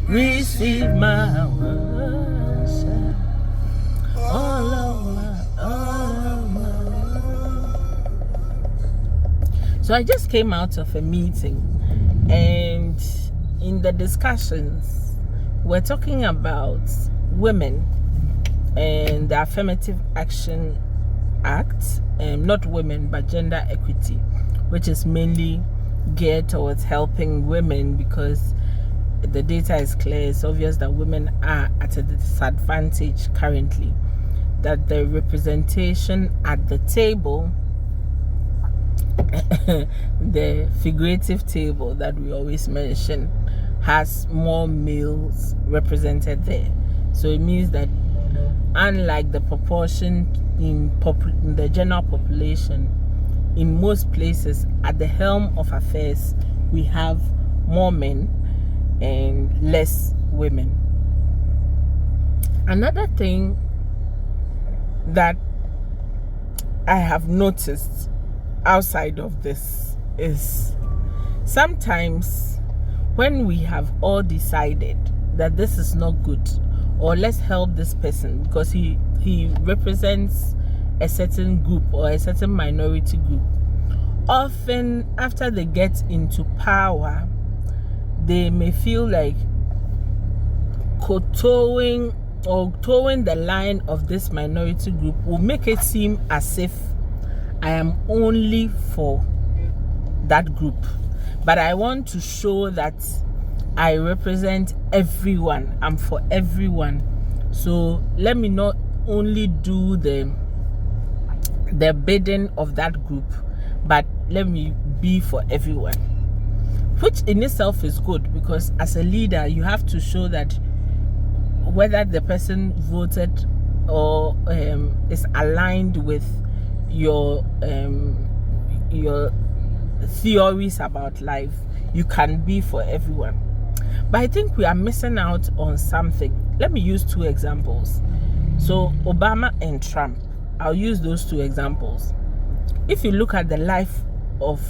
receive my worship. All of my. So I just came out of a meeting, and in the discussions, we're talking about women and the Affirmative Action Act, not women, but gender equity, which is mainly geared towards helping women, because the data is clear. It's obvious that women are at a disadvantage currently, that the representation at the table, the figurative table that we always mention, has more males represented there. So it means that unlike the proportion in the general population, in most places at the helm of affairs, we have more men and less women. Another thing that I have noticed outside of this is sometimes when we have all decided that this is not good, or let's help this person because he represents a certain group or a certain minority group, often after they get into power, they may feel like towing the line of this minority group will make it seem as if I am only for that group, but I want to show that I represent everyone. I'm for everyone. So let me not only do the bidding of that group, but let me be for everyone, which in itself is good, because as a leader you have to show that whether the person voted or is aligned with your theories about life, you can be for everyone. But I think we are missing out on something. Let me use two examples. So Obama and Trump, I'll use those two examples. If you look at the life of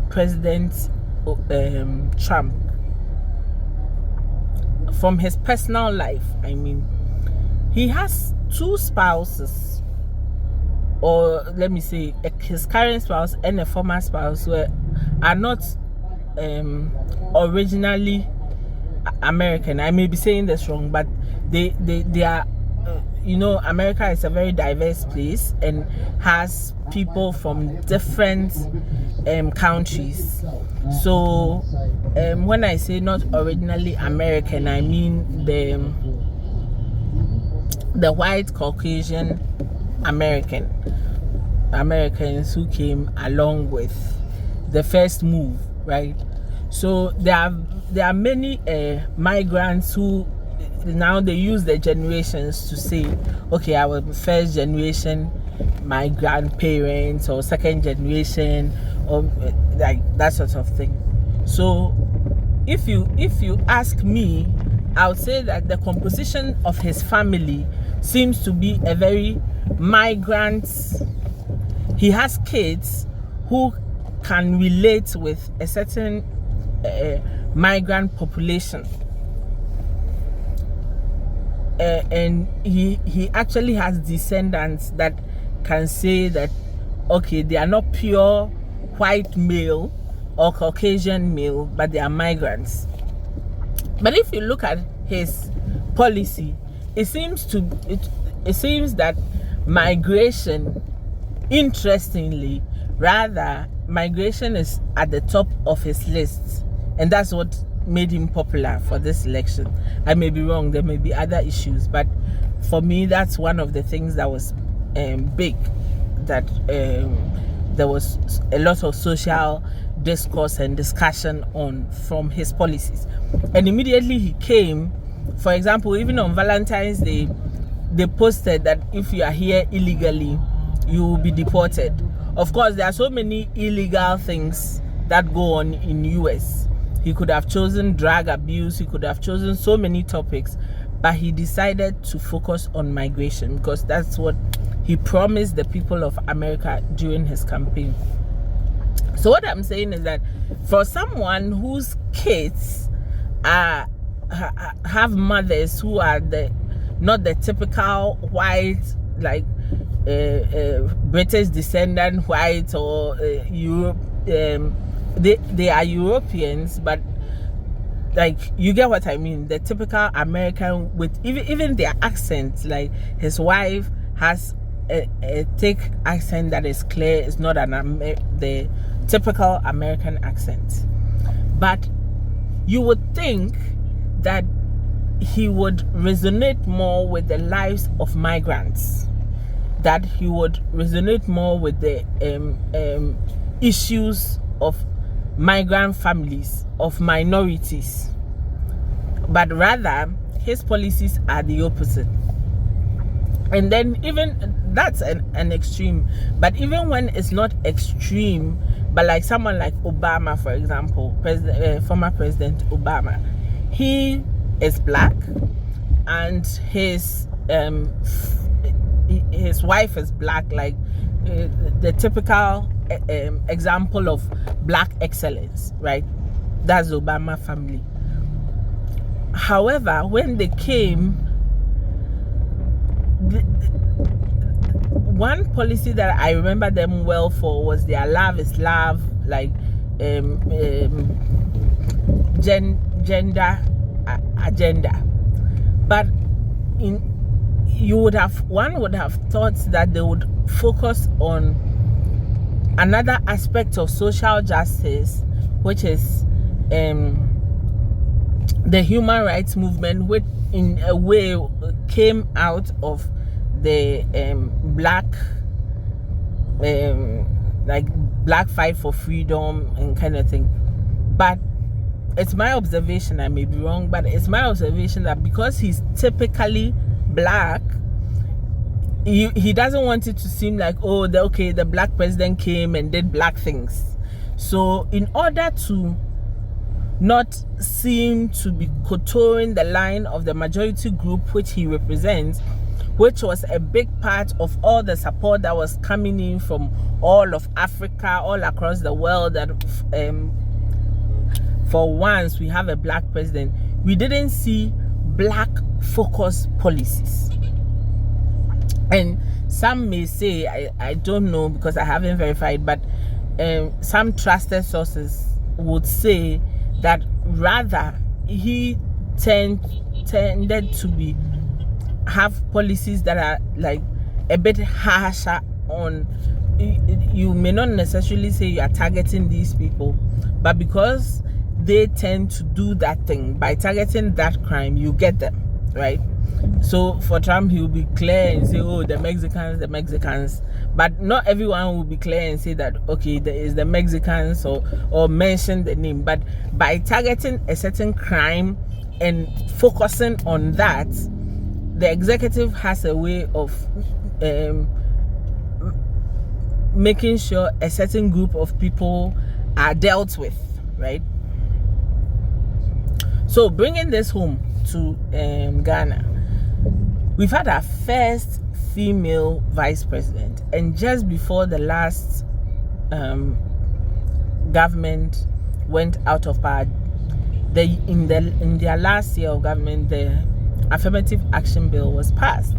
President Trump, from his personal life, I mean, he has two spouses, or let me say his current spouse and a former spouse, are not originally American. I may be saying this wrong, but they are, America is a very diverse place and has people from different countries. So when I say not originally American, I mean the white Caucasian Americans who came along with the first move, right? So there are many migrants who now they use the generations to say, okay, I was first generation, my grandparents, or second generation, or like that sort of thing. So if you ask me, I would say that the composition of his family seems to be a very migrant. He has kids who can relate with a certain migrant population, and he actually has descendants that can say that, okay, they are not pure white male or Caucasian male, but they are migrants. But if you look at his policy, it seems that migration, interestingly, rather, migration is at the top of his list, and that's what made him popular for this election. I may be wrong, there may be other issues, but for me, that's one of the things that was big, that there was a lot of social discourse and discussion on from his policies. And immediately he came, for example, even on Valentine's Day, they posted that if you are here illegally, you will be deported. Of course, there are so many illegal things that go on in US. He could have chosen drug abuse, he could have chosen so many topics, but he decided to focus on migration because that's what he promised the people of America during his campaign. So what I'm saying is that for someone whose kids are have mothers who are not the typical white, like British descendant white, or Europe. They are Europeans, but like, you get what I mean, the typical American with even their accent. Like, his wife has a thick accent that is clear. It's not the typical American accent. But you would think that he would resonate more with the lives of migrants, that he would resonate more with the issues of migrant families, of minorities. But rather, his policies are the opposite. And then even that's an extreme. But even when it's not extreme, but like someone like Obama, for example, former President Obama, he is black, and his wife is black, like the typical example of black excellence, right? That's the Obama family. However, when they came, one policy that I remember them well for was their love is love, like gender agenda. But one would have thought that they would focus on another aspect of social justice, which is the human rights movement, which in a way came out of the black fight for freedom and kind of thing. But it's my observation, I may be wrong, but it's my observation that because he's typically black, he doesn't want it to seem like, oh, the black president came and did black things. So in order to not seem to be contouring the line of the majority group which he represents, which was a big part of all the support that was coming in from all of Africa, all across the world, that for once we have a black president, we didn't see black focused policies. And some may say, I don't know because I haven't verified, but some trusted sources would say that rather he tended to have policies that are like a bit harsher on. You may not necessarily say you are targeting these people, but because they tend to do that thing, by targeting that crime, you get them, right? So for Trump, he will be clear and say, oh, the Mexicans, but not everyone will be clear and say that, okay, there is the Mexicans, or mention the name. But by targeting a certain crime and focusing on that, the executive has a way of making sure a certain group of people are dealt with, right? So bringing this home to Ghana, we've had our first female vice president, and just before the last government went out of power, in their last year of government, the Affirmative Action Bill was passed.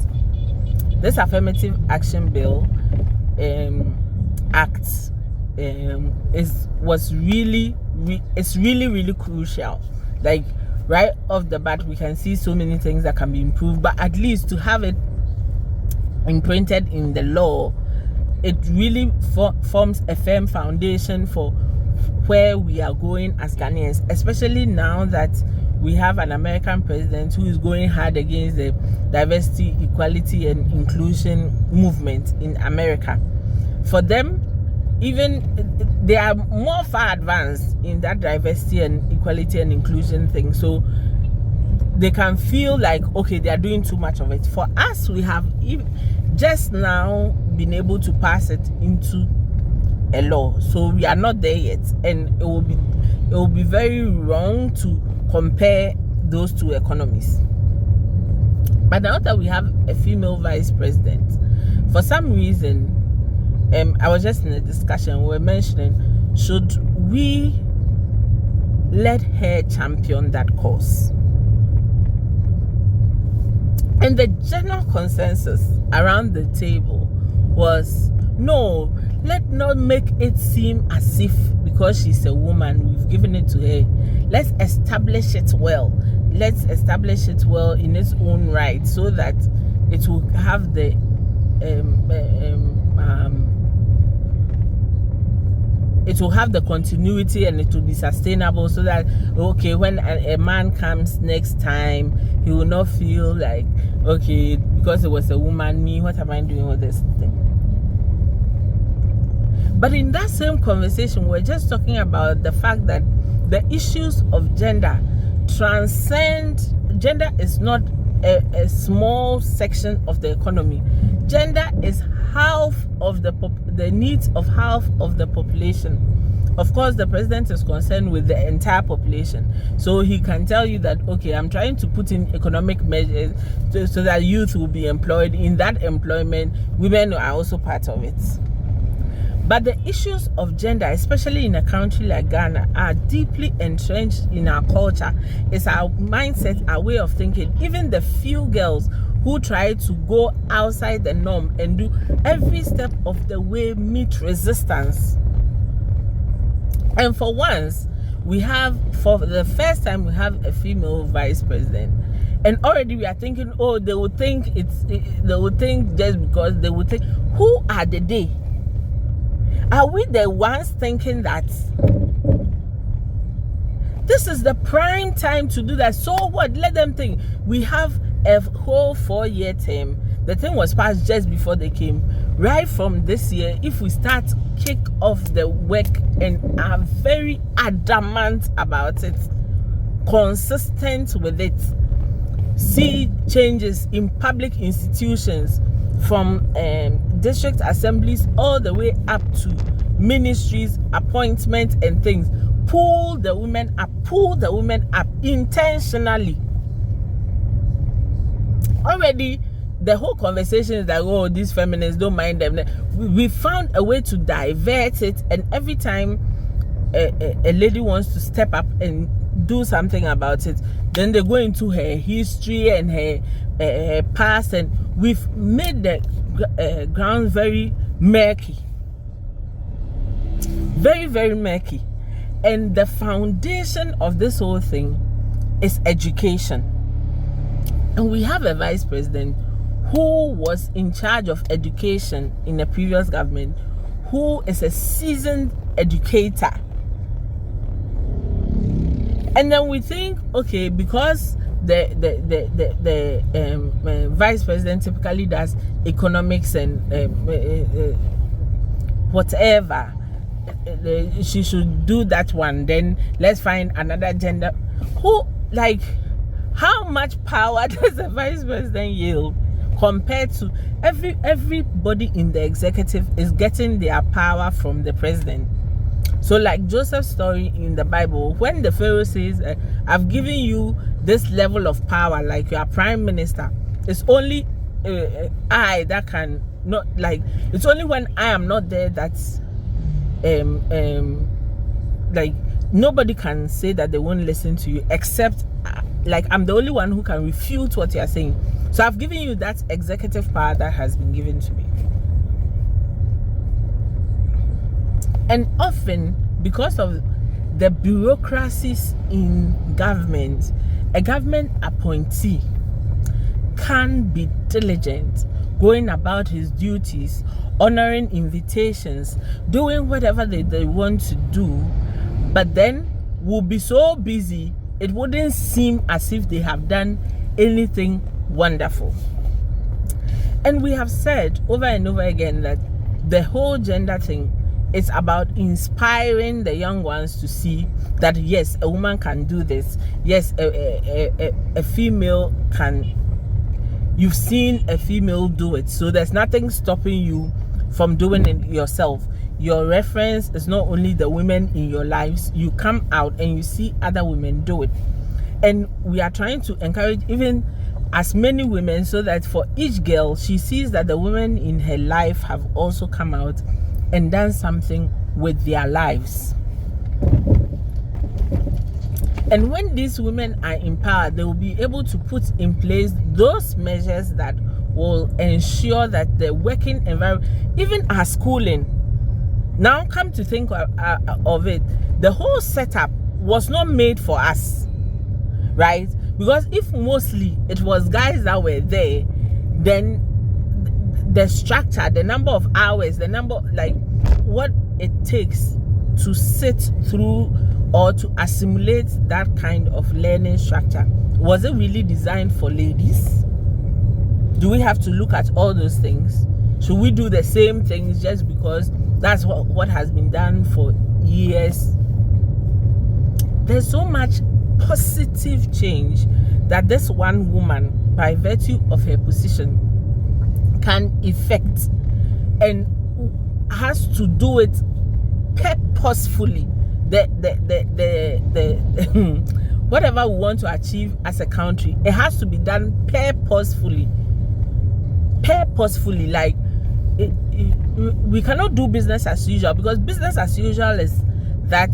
This Affirmative Action Bill Act it's really crucial. Like, right off the bat, we can see so many things that can be improved, but at least to have it imprinted in the law, it really forms a firm foundation for where we are going as Ghanaians, especially now that we have an American president who is going hard against the diversity, equality, and inclusion movement in America. For them, even they are more far advanced in that diversity and equality and inclusion thing, so they can feel like, okay, they are doing too much of it. For us, we have just now been able to pass it into a law, so we are not there yet, and it will be very wrong to compare those two economies. But now that we have a female vice president, for some reason, I was just in a discussion, we were mentioning, should we let her champion that cause? And the general consensus around the table was, no, let's not make it seem as if because she's a woman, we've given it to her. Let's establish it well. Let's establish it well in its own right so that it will have the it will have the continuity and it will be sustainable, so that okay, when a man comes next time, he will not feel like, okay, because it was a woman, me, what am I doing with this thing? But in that same conversation, we're just talking about the fact that the issues of gender transcend. Gender is not a small section of the economy. Gender is half of the needs of half of the population. Of course, the president is concerned with the entire population, so he can tell you that, okay, I'm trying to put in economic measures so that youth will be employed. In that employment, women are also part of it. But the issues of gender, especially in a country like Ghana, are deeply entrenched in our culture. It's our mindset, our way of thinking. Even the few girls who try to go outside the norm and do every step of the way meet resistance. And for once, for the first time, we have a female vice president. And already we are thinking, oh, they would think just because they would think, who are they? Are we the ones thinking that this is the prime time to do that? So what? Let them think. We have a whole 4-year term. The thing was passed just before they came. Right from this year, if we start kick off the work and are very adamant about it, consistent with it, see changes in public institutions, from district assemblies all the way up to ministries, appointments and things. Pull the women up intentionally. Already the whole conversation is like, oh, these feminists, don't mind them. We found a way to divert it, and every time a lady wants to step up and do something about it, then they go into her history and her past, and we've made the ground very murky, very, very murky. And the foundation of this whole thing is education. And we have a vice president who was in charge of education in the previous government, who is a seasoned educator. And then we think, okay, because the vice president typically does economics and whatever, she should do that one. Then let's find another gender. Who, like, how much power does the vice president yield compared to everybody in the executive is getting their power from the president? So like Joseph's story in the Bible, when the Pharaoh says, I've given you this level of power, like you are prime minister, it's only I that can not, like, it's only when I am not there that's like nobody can say that they won't listen to you, except like I'm the only one who can refute what you are saying. So I've given you that executive power that has been given to me. And often, because of the bureaucracies in government, a government appointee can be diligent, going about his duties, honoring invitations, doing whatever they want to do, but then will be so busy, it wouldn't seem as if they have done anything wonderful. And we have said over and over again that the whole gender thing, it's about inspiring the young ones to see that yes, a woman can do this. Yes, a female can. You've seen a female do it, so there's nothing stopping you from doing it yourself. Your reference is not only the women in your lives. You come out and you see other women do it, and we are trying to encourage even as many women, so that for each girl, she sees that the women in her life have also come out and done something with their lives. And when these women are empowered, they will be able to put in place those measures that will ensure that the working environment, even our schooling, now come to think of it, the whole setup was not made for us, right? Because if mostly it was guys that were there, then the structure, the number of hours, the number, like what it takes to sit through or to assimilate that kind of learning structure, was it really designed for ladies? Do we have to look at all those things? Should we do the same things just because that's what has been done for years? There's so much positive change that this one woman, by virtue of her position, can effect, and has to do it purposefully. The whatever we want to achieve as a country, it has to be done purposefully. Like we cannot do business as usual, because business as usual is that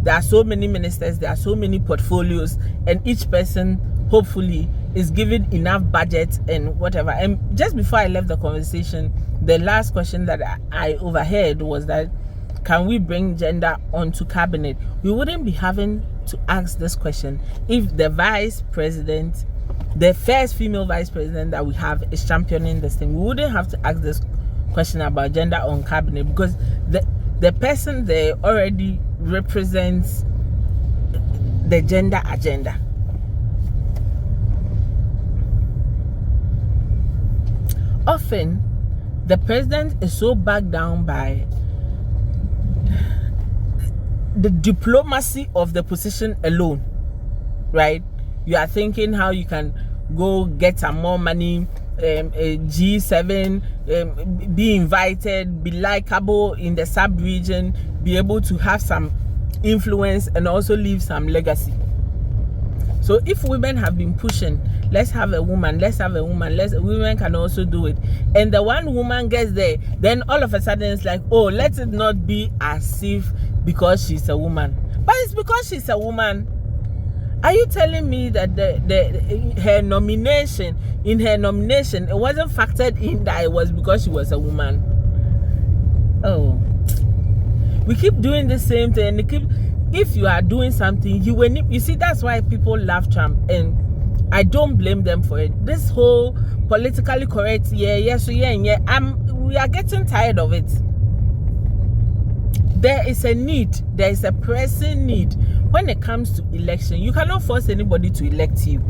there are so many ministers, there are so many portfolios, and each person hopefully is given enough budget and whatever. And just before I left the conversation, the last question that I overheard was that, can we bring gender onto cabinet? We wouldn't be having to ask this question if the vice president, the first female vice president that we have, is championing this thing. We wouldn't have to ask this question about gender on cabinet, because the person there already represents the gender agenda. Often, the president is so backed down by the diplomacy of the position alone, right? You are thinking how you can go get some more money, a G7, be invited, be likable in the sub-region, be able to have some influence, and also leave some legacy. So if women have been pushing, let's have a woman, women can also do it, and the one woman gets there, then all of a sudden it's like, oh, let it not be as if because she's a woman. But it's because she's a woman. Are you telling me that her nomination, it wasn't factored in that it was because she was a woman? Oh, we keep doing the same thing. If you are doing something, you see, that's why people love Trump, and I don't blame them for it. This whole politically correct, we are getting tired of it. There is a need, there is a pressing need. When it comes to election, you cannot force anybody to elect you.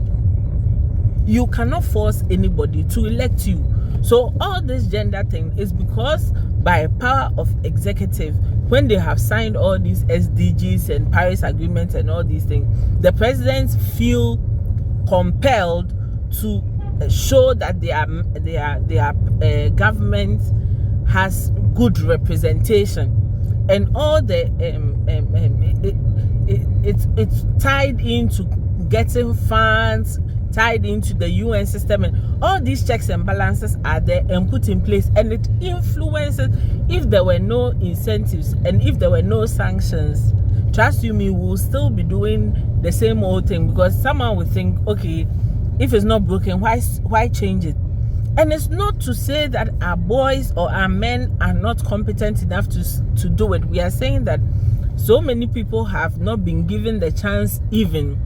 You cannot force anybody to elect you. So all this gender thing is because by power of executive, when they have signed all these SDGs and Paris agreements and all these things, the presidents feel compelled to show that their government has good representation, and all the it's tied into getting funds, tied into the UN system, and all these checks and balances are there and put in place, and it influences. If there were no incentives and if there were no sanctions, trust you me, we'll still be doing the same old thing, because someone would think, okay, if it's not broken, why change it? And it's not to say that our boys or our men are not competent enough to do it. We are saying that so many people have not been given the chance even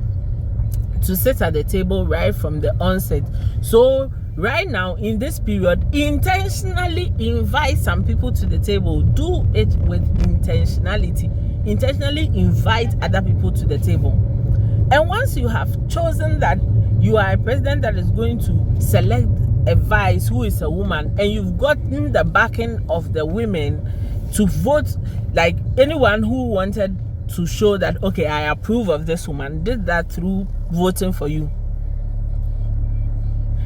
to sit at the table right from the onset. So right now, in this period, intentionally invite some people to the table. Do it with intentionality. Intentionally invite other people to the table. And once you have chosen that you are a president that is going to select a vice who is a woman, and you've gotten the backing of the women to vote, like anyone who wanted to show that, okay, I approve of this woman, did that through voting for you.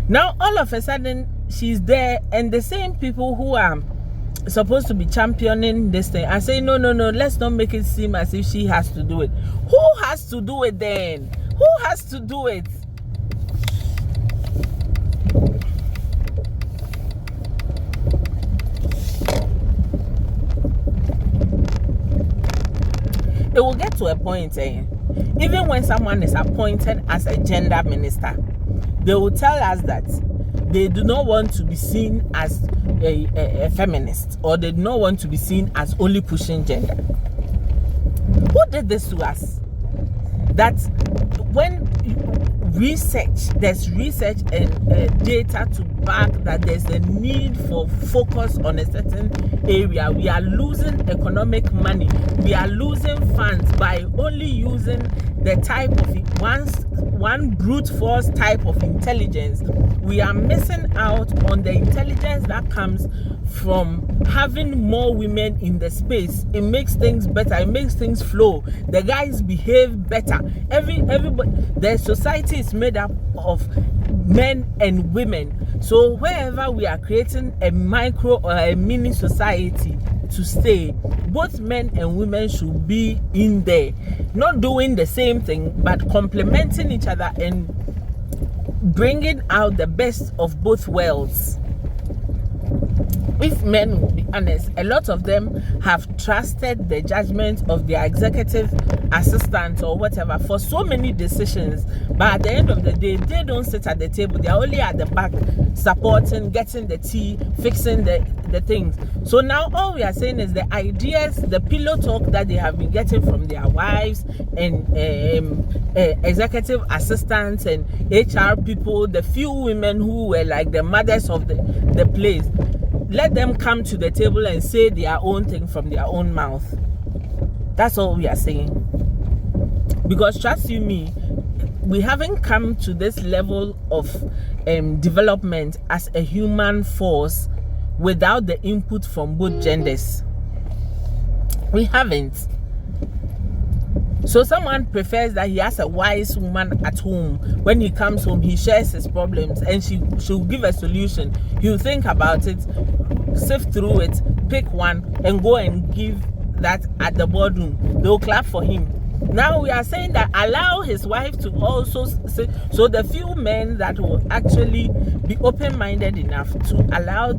Now all of a sudden she's there, and the same people who are supposed to be championing this thing are saying, no, let's not make it seem as if she has to do it. Who has to do it then? Who has to do it? it will get to a point, even when someone is appointed as a gender minister, they will tell us that they do not want to be seen as a feminist, or they do not want to be seen as only pushing gender. Who did this to us? That when there's research and data to back that there's a need for focus on a certain area, we are losing economic money, we are losing funds by only using the type of one brute force type of intelligence. We are missing out on the intelligence that comes from having more women in the space. It makes things better, it makes things flow, the guys behave better. Everybody, the society is made up of men and women. So wherever we are creating a micro or a mini society to stay, both men and women should be in there, not doing the same thing but complementing each other and bringing out the best of both worlds. If men will be honest, a lot of them have trusted the judgment of their executive assistant or whatever for so many decisions, but at the end of the day, they don't sit at the table. They are only at the back supporting, getting the tea, fixing the things. So now all we are saying is the ideas, the pillow talk that they have been getting from their wives and executive assistants and HR people, the few women who were like the mothers of the place, let them come to the table and say their own thing from their own mouth. That's all we are saying. Because trust you me, we haven't come to this level of development as a human force without the input from both genders. We haven't. So someone prefers that he has a wise woman at home. When he comes home, he shares his problems and she'll give a solution. He'll think about it, sift through it, pick one and go and give that at the boardroom. They'll clap for him. Now we are saying that allow his wife to also say, so the few men that will actually be open-minded enough to allow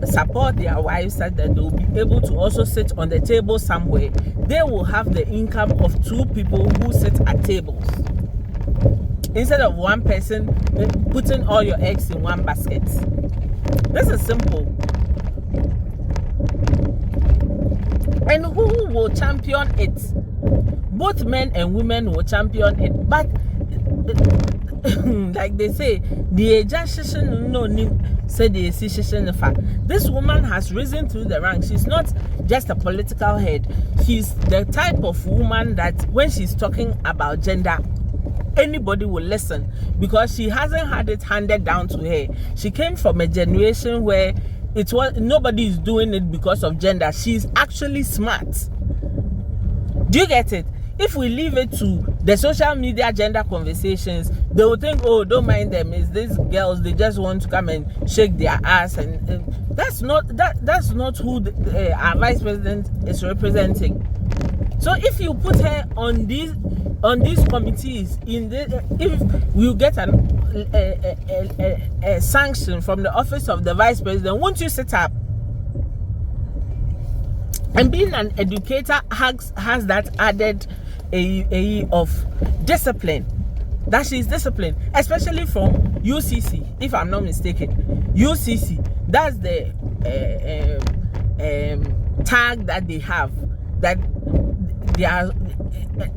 support their wives, so that they will be able to also sit on the table somewhere, they will have the income of two people who sit at tables, instead of one person putting all your eggs in one basket. This is simple. And who will champion it? Both men and women will champion it, but like they say, the this woman has risen through the ranks. She's not just a political head. She's the type of woman that when she's talking about gender, anybody will listen, because she hasn't had it handed down to her. She came from a generation where nobody is doing it because of gender. She's actually smart. Do you get it? If we leave it to the social media gender conversations, they will think, oh, don't mind them. It's these girls, they just want to come and shake their ass, and that's not who our vice president is representing. So if you put her on these committees, if you get a sanction from the office of the vice president, won't you sit up? And being an educator has that added of discipline, that she's disciplined, especially from UCC, if I'm not mistaken. UCC, that's the tag that they have, that they are,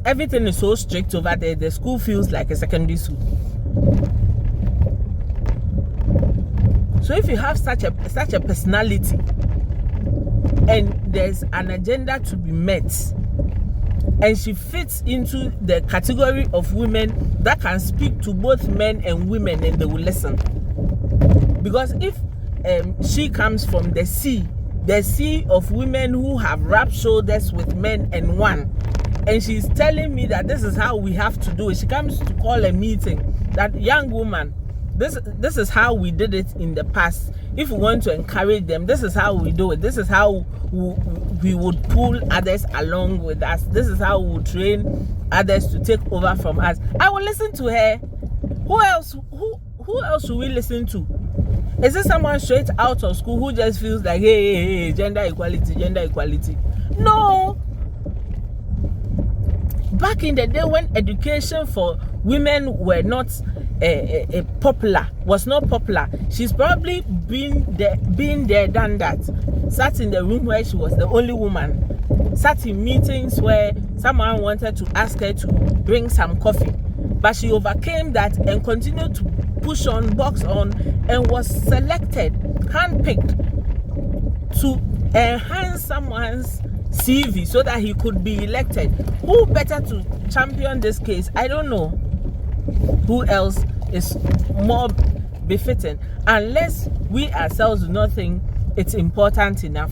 everything is so strict over there. The school feels like a secondary school. So if you have such a personality and there's an agenda to be met, and she fits into the category of women that can speak to both men and women, and they will listen. Because if she comes from the sea of women who have rubbed shoulders with men and won, and she's telling me that this is how we have to do it, she comes to call a meeting, that young woman, this is how we did it in the past. If we want to encourage them, this is how we do it. This is how we would pull others along with us. This is how we would train others to take over from us. I will listen to her. Who else should we listen to? Is it someone straight out of school who just feels like, hey, gender equality? No. back in the day when education for women were not was not popular, she's probably been there, done that. Sat in the room where she was the only woman. Sat in meetings where someone wanted to ask her to bring some coffee, but she overcame that and continued to push on, box on, and was selected, handpicked to enhance someone's CV so that he could be elected. Who better to champion this case? I don't know who else is more befitting, unless we ourselves do not think it's important enough.